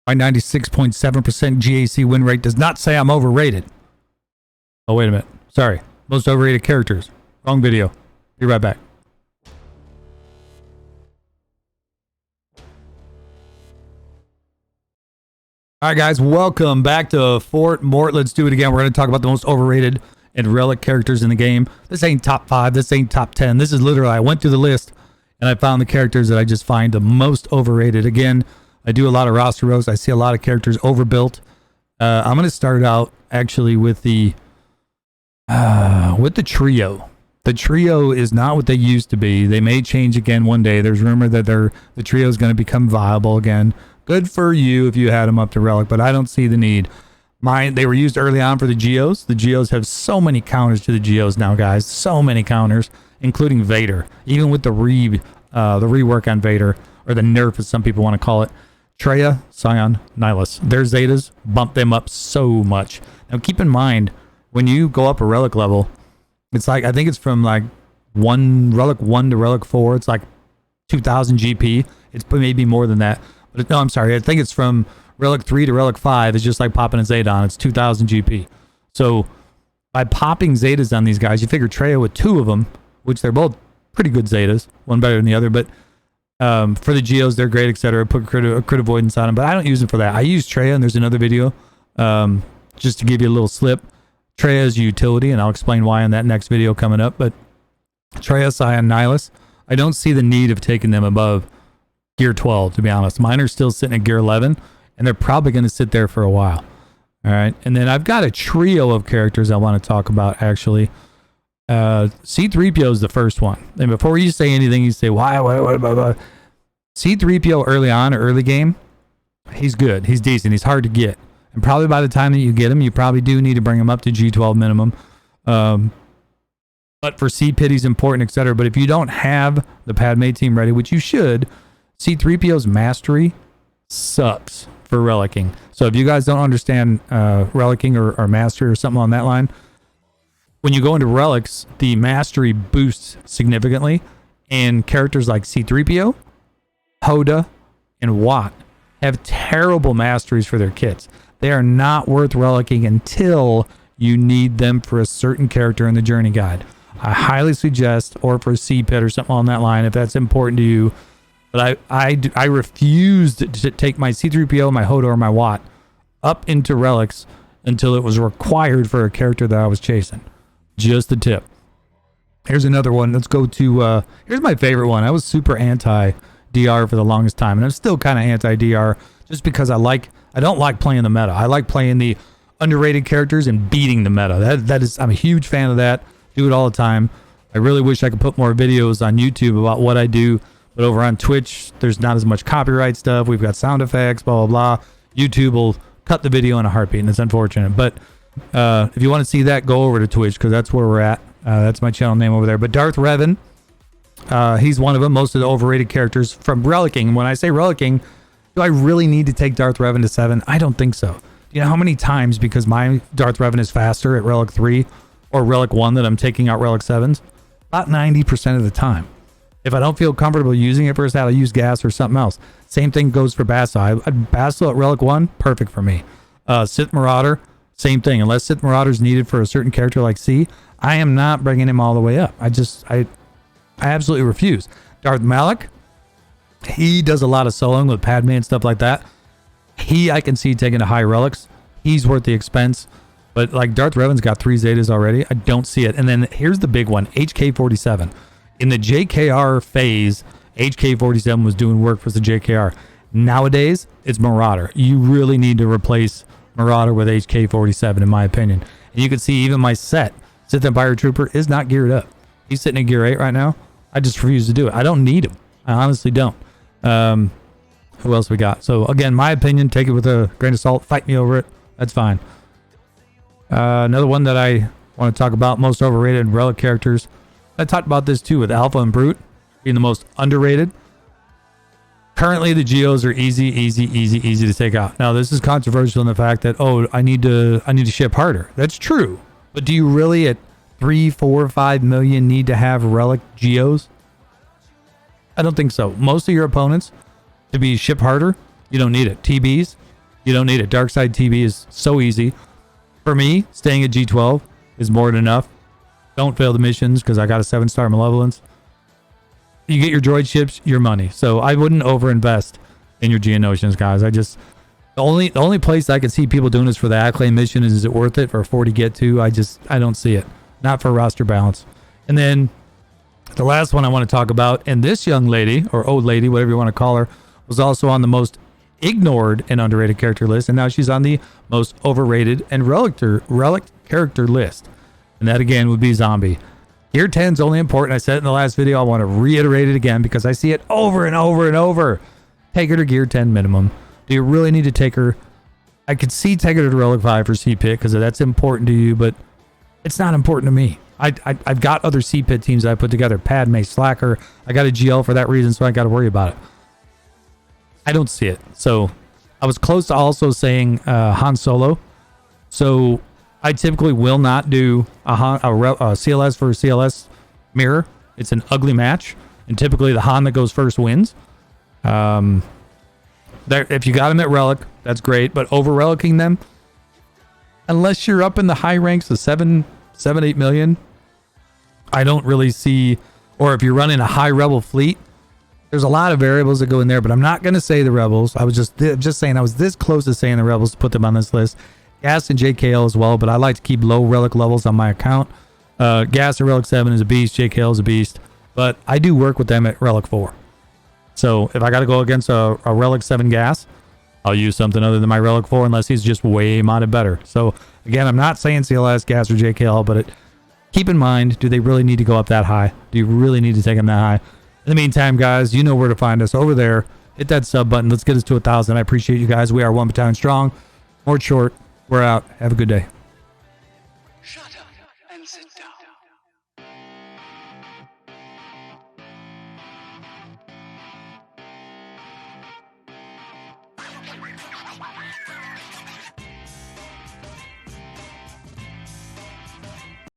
My 96.7% GAC win rate does not say I'm overrated. Oh, wait a minute. Sorry. Most overrated characters. Wrong video. Be right back. All right, guys. Welcome back to Fort Mort. Let's do it again. We're going to talk about the most overrated and relic characters in the game. This ain't top 5. This ain't top 10. This is literally, I went through the list and I found the characters that I just find the most overrated. Again, I do a lot of roster rows. I see a lot of characters overbuilt. I'm going to start out actually with the trio. The trio is not what they used to be. They may change again one day. There's rumor that the trio is going to become viable again. Good for you if you had them up to relic, but I don't see the need. They were used early on for the Geos. The Geos have so many counters to the Geos now, guys. So many counters, including Vader. Even with the rework on Vader, or the nerf as some people want to call it. Traya, Scion, Nihilus. Their Zetas bump them up so much. Now keep in mind, when you go up a relic level, it's like, I think it's from like relic 1 to relic 4. It's like 2000 GP. It's maybe more than that. But no, I'm sorry. I think it's from relic 3 to relic 5. It's just like popping a Zeta on. It's 2000 GP. So by popping Zetas on these guys, you figure Traya with 2 of them, which they're both pretty good Zetas, one better than the other. But for the Geos, they're great, etc. Put crit avoidance on them, but I don't use them for that. I use Traya, and there's another video just to give you a little slip. Traya is a utility, and I'll explain why in that next video coming up. But Traya, Scion, Nihilus, I don't see the need of taking them above gear 12, to be honest. Mine are still sitting at gear 11, and they're probably going to sit there for a while. All right, and then I've got a trio of characters I want to talk about, actually. C-3PO is the first one. And before you say anything, you say, why, what. C-3PO early on, early game, he's good. He's decent. He's hard to get. And probably by the time that you get him, you probably do need to bring him up to G12 minimum. But for C-Pit, he's important, etc. But if you don't have the Padme team ready, which you should, C-3PO's mastery sucks for relicking. So if you guys don't understand relicking or mastery or something on that line, when you go into relics, the mastery boosts significantly, and characters like C-3PO, Hoda, and Watt have terrible masteries for their kits. They are not worth relicking until you need them for a certain character in the journey guide. I highly suggest, or for C-Pit or something on that line, if that's important to you. But I refused to take my C-3PO, my Hoda, or my Watt up into relics until it was required for a character that I was chasing. Just a tip. Here's another one. Let's go to here's my favorite one. I was super anti-DR for the longest time, and I'm still kind of anti-DR just because I don't like playing the meta. I like playing the underrated characters and beating the meta. That is, I'm a huge fan of that. Do it all the time. I really wish I could put more videos on YouTube about what I do, but over on Twitch, there's not as much copyright stuff. We've got sound effects, blah, blah, blah. YouTube will cut the video in a heartbeat, and it's unfortunate. But if you want to see that, go over to Twitch, because that's where we're at. That's my channel name over there. But Darth Revan, he's one of them. Most of the overrated characters from relicking. When I say relicking, do I really need to take Darth Revan to 7? I don't think so. You know how many times, because my Darth Revan is faster at relic 3 or relic 1, that I'm taking out relic 7s? About 90% of the time. If I don't feel comfortable using it first, I'll use gas or something else. Same thing goes for Basil. Basil at relic 1, perfect for me. Sith Marauder, same thing. Unless Sith Marauder is needed for a certain character like C, I am not bringing him all the way up. I absolutely refuse. Darth Malak, he does a lot of soloing with Padme and stuff like that. I can see taking to high relics. He's worth the expense. But like Darth Revan's got 3 Zetas already. I don't see it. And then here's the big one, HK-47. In the JKR phase, HK-47 was doing work for the JKR. Nowadays, it's Marauder. You really need to replace Marauder with HK-47, in my opinion. And you can see even my Sith Empire Trooper is not geared up. He's sitting at gear 8 right now. I just refuse to do it. I don't need him. I honestly don't. Who else we got? So again, my opinion, take it with a grain of salt. Fight me over it. That's fine. Another one that I want to talk about, most overrated relic characters. I talked about this too with Alpha and Brute being the most underrated. Currently, the Geos are easy to take out. Now, this is controversial in the fact that, I need to ship harder. That's true. But do you really at 3, 4, 5 million need to have relic Geos? I don't think so. Most of your opponents, to be ship harder, you don't need it. TBs, You don't need it. Dark Side TB is so easy. For me, staying at G12 is more than enough. Don't fail the missions because I got a 7-star malevolence. You get your droid ships, your money. So I wouldn't overinvest in your Geonosians, guys. The only place I could see people doing this for the Acclaim mission is it worth it for a 40 get to? I don't see it. Not for roster balance. And then the last one I want to talk about, and this young lady, or old lady, whatever you want to call her, was also on the most ignored and underrated character list, and now she's on the most overrated and relic character list. And that again would be Zombie. Gear 10 is only important. I said it in the last video. I want to reiterate it again because I see it over and over and over. Take her to Gear 10 minimum. Do you really need to take her? I could see taking her to Relic 5 for C-Pit because that's important to you, but it's not important to me. I've got other C-Pit teams that I put together. Padme, Slacker. I got a GL for that reason, so I got to worry about it. I don't see it. So I was close to also saying Han Solo. So I typically will not do a CLS for a CLS mirror. It's an ugly match. And typically the Han that goes first wins. If you got them at Relic, that's great. But over-relicking them, unless you're up in the high ranks of 8 million, I don't really see... Or if you're running a high Rebel fleet, there's a lot of variables that go in there. But I'm not going to say the Rebels. I was just saying I was this close to saying the Rebels to put them on this list. Gas and JKL as well, but I like to keep low relic levels on my account. Gas at Relic 7 is a beast. JKL is a beast. But I do work with them at Relic 4. So if I got to go against a Relic 7 gas, I'll use something other than my Relic 4 unless he's just way modded better. So again, I'm not saying CLS, gas, or JKL, but keep in mind, do they really need to go up that high? Do you really need to take them that high? In the meantime, guys, you know where to find us over there. Hit that sub button. Let's get us to 1,000. I appreciate you guys. We are 1 battalion strong. More short. We're out. Have a good day. Shut up and sit down.